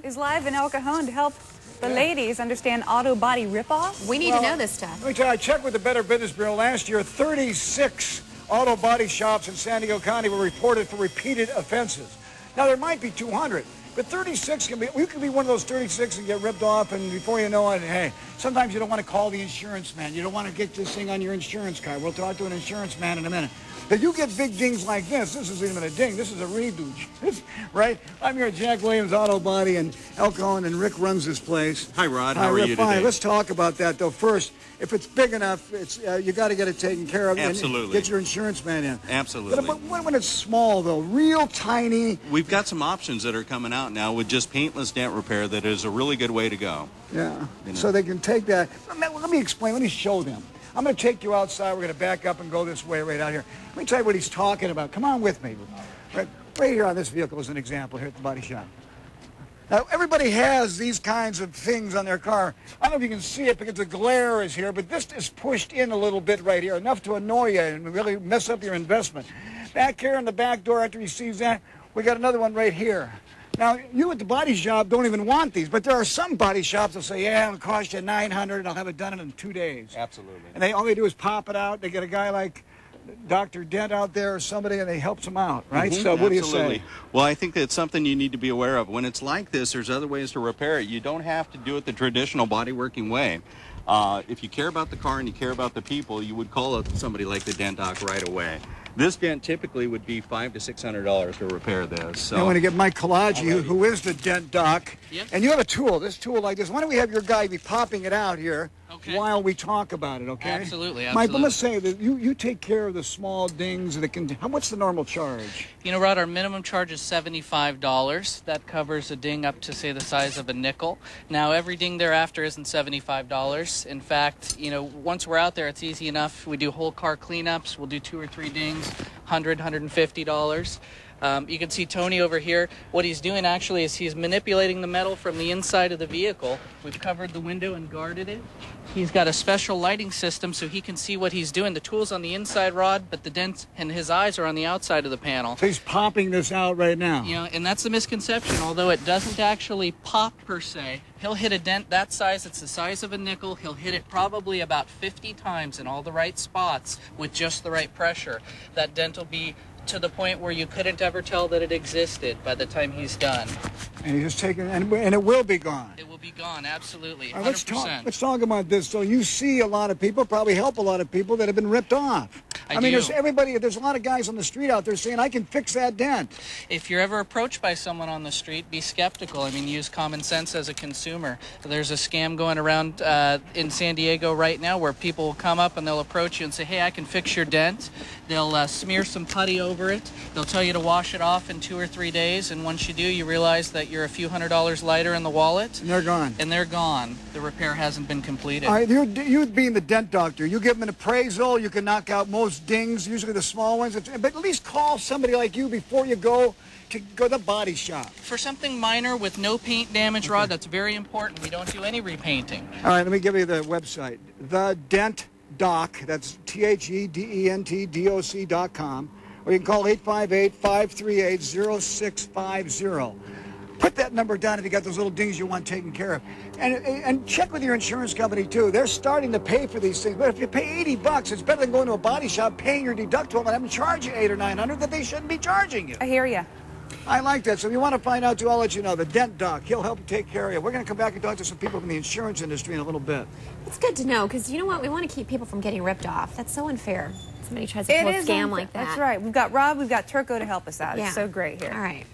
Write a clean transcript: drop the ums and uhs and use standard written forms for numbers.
Is live in El Cajon to help the ladies understand auto body ripoffs. We need to know this stuff. Let me tell you, I checked with the Better Business Bureau last year. 36 auto body shops in San Diego County were reported for repeated offenses. Now, there might be 200, but 36 can be, you could be one of those 36 and get ripped off, and before you know it, hey, sometimes you don't want to call the insurance man. You don't want to get this thing on your insurance card. We'll talk to an insurance man in a minute. But you get big dings like this. This isn't even a ding. This is a redouche, right? I'm here at Jack Williams Auto Body in El Cajon, and Rick runs this place. Hi, Rod. How are you fine. today? Let's talk about that, though. First, if it's big enough, it's you got to get it taken care of. Absolutely. And get your insurance man in. Absolutely. But when it's small, though, real tiny. We've got some options that are coming out now with just paintless dent repair that is a really good way to go. Yeah. You know. So they can take that. Let me explain. Let me show them. I'm going to take you outside. We're going to back up and go this way right out here. Let me tell you what he's talking about. Come on with me. Right here on this vehicle is an example here at the body shop. Now, everybody has these kinds of things on their car. I don't know if you can see it because the glare is here, but this is pushed in a little bit right here, enough to annoy you and really mess up your investment. Back here in the back door, after he sees that, we got another one right here. Now, you at the body shop don't even want these, but there are some body shops that say, yeah, it'll cost you $900, and I'll have it done in 2 days. Absolutely. And all they do is pop it out. They get a guy like Dr. Dent out there or somebody, and they helps them out, right? So what do you say? Well, I think that's something you need to be aware of. When it's like this, there's other ways to repair it. You don't have to do it the traditional body working way. If you care about the car and you care about the people, you would call up somebody like the dent doc right away. This dent typically would be $500 to $600 to repair this. So I want to get Mike Kalaji, who is the dent doc, and you have a tool, this tool like this. Why don't we have your guy be popping it out here while we talk about it, okay? Absolutely, absolutely. Mike, but let's say that you take care of the small dings that can. What's the normal charge? You know, Rod, our minimum charge is $75. That covers a ding up to, say, the size of a nickel. Now, every ding thereafter isn't $75. In fact, you know, once we're out there, it's easy enough. We do whole car cleanups. We'll do 2 or 3 dings, $100, $150. You can see Tony over here. What he's doing actually is he's manipulating the metal from the inside of the vehicle. We've covered the window and guarded it. He's got a special lighting system so he can see what he's doing. The tool's on the inside, Rod, but the dent and his eyes are on the outside of the panel. So he's popping this out right now. You know, and that's the misconception. Although it doesn't actually pop per se, he'll hit a dent that size. It's the size of a nickel. He'll hit it probably about 50 times in all the right spots with just the right pressure. That dent will be to the point where you couldn't ever tell that it existed by the time he's done. And he's just taking, and it will be gone. It will be gone, absolutely, 100%. Right, let's talk about this. So you see a lot of people, probably help a lot of people that have been ripped off. I mean, there's a lot of guys on the street out there saying, I can fix that dent. If you're ever approached by someone on the street, be skeptical. I mean, use common sense as a consumer. There's a scam going around in San Diego right now where people will come up and they'll approach you and say, hey, I can fix your dent. They'll smear some putty over it. They'll tell you to wash it off in 2 or 3 days, and once you do, you realize that you're a few $100s lighter in the wallet. And they're gone. And they're gone. The repair hasn't been completed. All right, you being the dent doctor, you give them an appraisal, you can knock out most dings, usually the small ones, but at least call somebody like you before you go to the body shop. For something minor with no paint damage, Rod, that's very important. We don't do any repainting. All right, let me give you the website. The Dent Doc, that's THEDENTDOC.com, or you can call 858-538-0650. Put that number down if you got those little dings you want taken care of. And check with your insurance company, too. They're starting to pay for these things. But if you pay $80, it's better than going to a body shop, paying your deductible, and having to charge you $800 or $900 that they shouldn't be charging you. I hear you. I like that. So if you want to find out, too, I'll let you know. The Dent Doc, he'll help you take care of you. We're going to come back and talk to some people from the insurance industry in a little bit. It's good to know, because you know what? We want to keep people from getting ripped off. That's so unfair. Somebody tries to pull a scam like that. That's right. We've got Rob, we've got Turco to help us out. Yeah. It's so great here. All right.